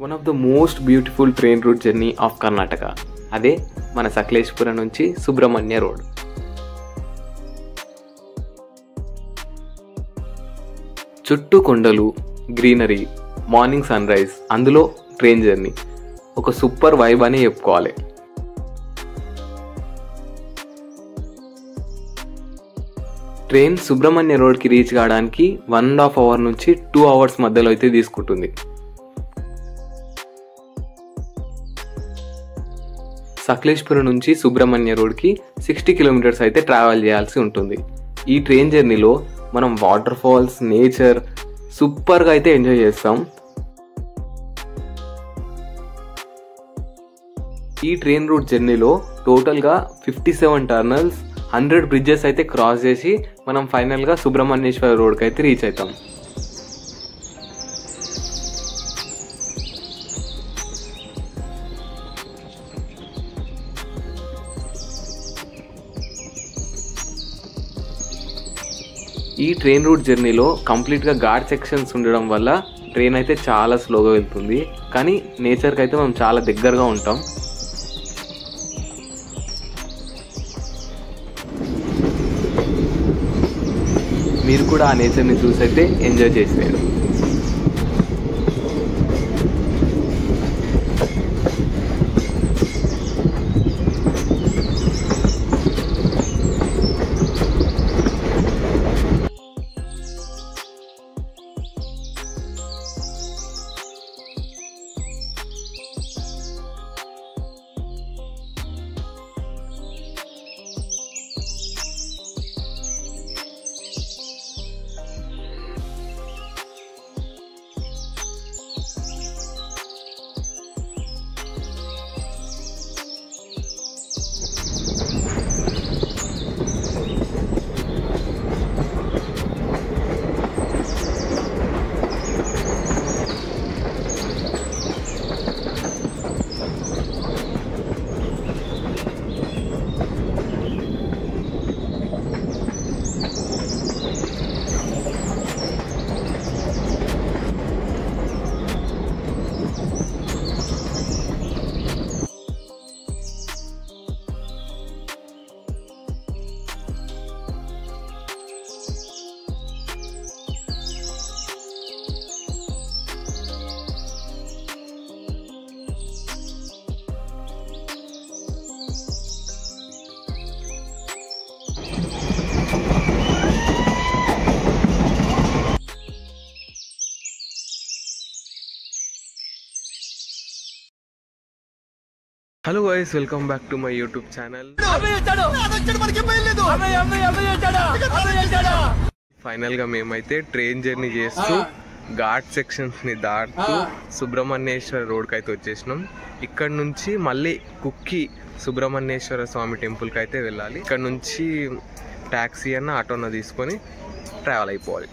One of the most beautiful train route journey of Karnataka. అదే మన సకలేశ్పురం నుంచి సుబ్రహ్మణ్య రోడ్. చుట్టూ కొండలు, గ్రీనరీ, మార్నింగ్ సన్ రైజ్, అందులో ట్రైన్ జర్నీ ఒక సూపర్ వైబ్ అని చెప్పుకోవాలి. ట్రైన్ సుబ్రహ్మణ్య రోడ్కి రీచ్ కావడానికి 1.5 అవర్ నుంచి 2 అవర్స్ మధ్యలో అయితే తీసుకుంటుంది. సకలేశ్పురం నుంచి సుబ్రహ్మణ్య రోడ్కి 60 కిలోమీటర్స్ అయితే ట్రావెల్ చేయాల్సి ఉంటుంది. ఈ ట్రైన్ జర్నీలో మనం వాటర్ ఫాల్స్, నేచర్ సూపర్గా అయితే ఎంజాయ్ చేస్తాం. ఈ ట్రైన్ రూట్ జర్నీలో టోటల్గా 57 టర్నల్స్, 100 బ్రిడ్జెస్ అయితే క్రాస్ చేసి మనం ఫైనల్గా సుబ్రహ్మణ్యేశ్వర రోడ్కి అయితే రీచ్ అవుతాం. ఈ ట్రైన్ రూట్ జర్నీలో కంప్లీట్గా ఘాట్ సెక్షన్స్ ఉండడం వల్ల ట్రైన్ అయితే చాలా స్లోగా వెళ్తుంది. కానీ నేచర్కి అయితే మనం చాలా దగ్గరగా ఉంటాం. మీరు కూడా ఆ నేచర్ని చూసి అయితే ఎంజాయ్ చేసేయండి. Hello guys, welcome back to my YouTube channel. ఫైనల్గా మేమైతే ట్రైన్ జర్నీ చేస్తూ ఘాట్ సెక్షన్స్ని దాటుతూ సుబ్రహ్మణ్యేశ్వర రోడ్కి అయితే వచ్చేసినాం. ఇక్కడ నుంచి మళ్ళీ కుక్కి సుబ్రహ్మణ్యేశ్వర స్వామి టెంపుల్కి అయితే వెళ్ళాలి. ఇక్కడ నుంచి ట్యాక్సీ అన్న ఆటోన తీసుకొని ట్రావెల్ అయిపోవాలి.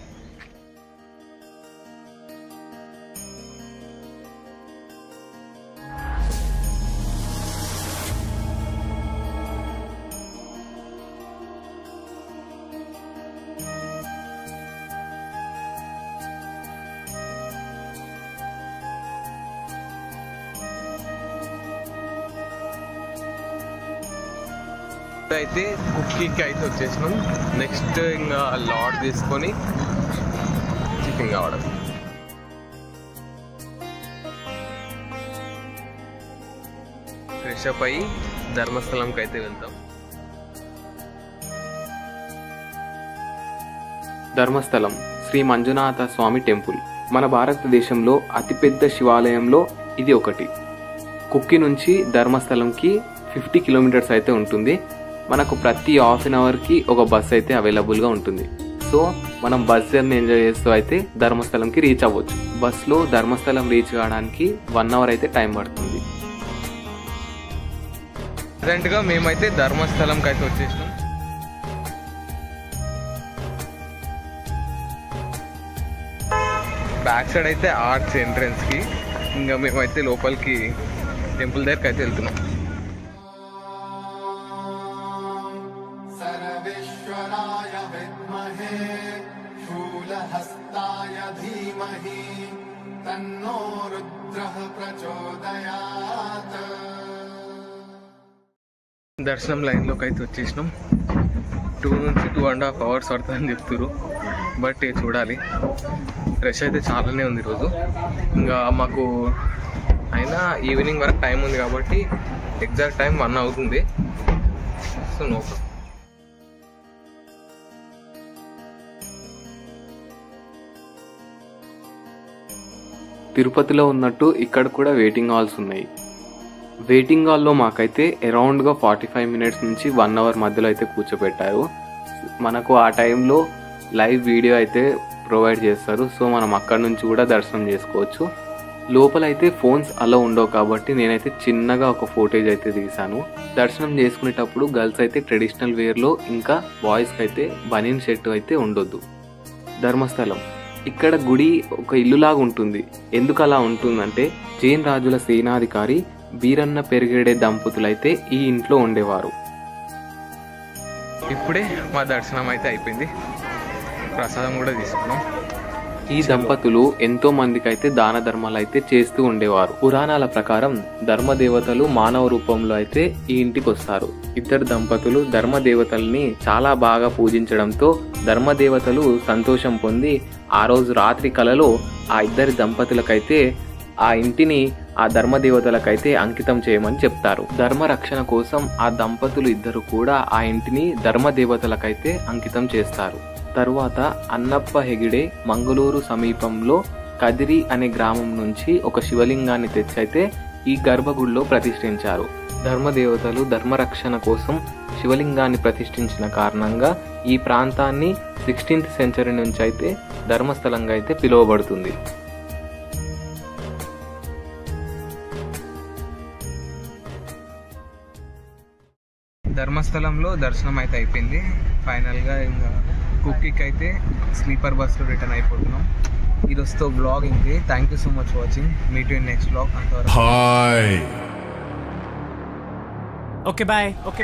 అయితే కుక్కీకి అయితే వచ్చేసినాం. నెక్స్ట్ ఇంకా లాడ్ తీసుకొని చికెన్ కావడం. ఫ్రెష్ అప్ అయ్యి ధర్మస్థలంకి అయితే వెళ్తాం. ధర్మస్థలం శ్రీ మంజునాథ స్వామి టెంపుల్ మన భారతదేశంలో అతిపెద్ద శివాలయంలో ఇది ఒకటి. కుక్కి నుంచి ధర్మస్థలంకి 50 కిలోమీటర్స్ అయితే ఉంటుంది. మనకు ప్రతి హాఫ్ అన్ అవర్కి ఒక బస్ అయితే అవైలబుల్గా ఉంటుంది. సో మనం బస్ జర్నీ ఎంజాయ్ చేస్తూ అయితే ధర్మస్థలంకి రీచ్ అవ్వచ్చు. బస్లో ధర్మస్థలం రీచ్ కావడానికి 1 అవర్ అయితే టైం పడుతుంది. ప్రజెంట్గా మేమైతే ధర్మస్థలంకి అయితే వచ్చేసినాం. బ్యాక్ సైడ్ అయితే ఆర్చ్ ఎంట్రన్స్కి, ఇంకా మేమైతే లోపలికి టెంపుల్ దగ్గరికి అయితే వెళ్తున్నాం. तन्नो रुद्रः प्रचोदयात्। దర్శనం లైన్లోకి అయితే వచ్చేసినాం. 2 నుంచి 2.5 hours పడుతుందని చెప్తున్నారు. బట్ చూడాలి. రష్ అయితే చాలానే ఉంది ఈరోజు. ఇంకా మాకు అయినా ఈవినింగ్ వరకు టైం ఉంది కాబట్టి ఎగ్జాక్ట్ టైం 1 అవుతుంది. So no problem. తిరుపతిలో ఉన్నట్టు ఇక్కడ కూడా వెయిటింగ్ హాల్స్ ఉన్నాయి. వెయిటింగ్ హాల్లో మాకైతే అరౌండ్గా 45 minutes నుంచి 1 hour మధ్యలో అయితే కూర్చోబెట్టారు. మనకు ఆ టైంలో లైవ్ వీడియో అయితే ప్రొవైడ్ చేస్తారు. సో మనం అక్కడ నుంచి కూడా దర్శనం చేసుకోవచ్చు. లోపలైతే ఫోన్స్ అలా ఉండవు కాబట్టి నేనైతే చిన్నగా ఒక ఫోటేజ్ అయితే తీశాను. దర్శనం చేసుకునేటప్పుడు గర్ల్స్ అయితే ట్రెడిషనల్ వేర్లో, ఇంకా బాయ్స్కి అయితే బనీన్ షర్ట్ అయితే ఉండొద్దు. ధర్మస్థలం ఇక్కడ గుడి ఒక ఇల్లులాగా ఉంటుంది. ఎందుకు అలా ఉంటుందంటే జైన్ రాజుల సేనాధికారి బీరన్న పెరిగేడే దంపతులైతే ఈ ఇంట్లో ఉండేవారు. ఇప్పుడే మా దర్శనం అయితే అయిపోయింది. ప్రసాదం కూడా తీసుకున్నాం. ఈ దంపతులు ఎంతో మందికి అయితే దాన ధర్మాలు అయితే చేస్తూ ఉండేవారు. పురాణాల ప్రకారం ధర్మదేవతలు మానవ రూపంలో అయితే ఈ ఇంటికి వస్తారు. ఇద్దరు దంపతులు ధర్మదేవతల్ని చాలా బాగా పూజించడంతో ధర్మదేవతలు సంతోషం పొంది ఆ రోజు రాత్రి కలలో ఆ ఇద్దరి దంపతులకైతే ఆ ఇంటిని ఆ ధర్మదేవతలకైతే అంకితం చేయమని చెప్తారు. ధర్మ రక్షణ కోసం ఆ దంపతులు ఇద్దరు కూడా ఆ ఇంటిని ధర్మదేవతలకైతే అంకితం చేస్తారు. తరువాత అన్నప్ప హెగిడే మంగళూరు సమీపంలో కదిరి అనే గ్రామం నుంచి ఒక శివలింగాన్ని తెచ్చైతే ఈ గర్భగుడిలో ప్రతిష్ఠించారు. ధర్మదేవతలు ధర్మరక్షణ కోసం శివలింగాన్ని ప్రతిష్ఠించిన కారణంగా ఈ ప్రాంతాన్ని 16th century నుంచి అయితే ధర్మస్థలంగా అయితే పిలువబడుతుంది. ధర్మస్థలంలో దర్శనం అయితే అయిపోయింది. ఫైనల్గా ఇంకా కుక్కీకి అయితే స్లీపర్ బస్లో రిటర్న్ అయిపోతున్నాం. ఈరోజుతో బ్లాగ్ ఇంతే. Thank you so much watching. Meet you in next blog. అంతవరకు ఓకే బాయ్. ఓకే.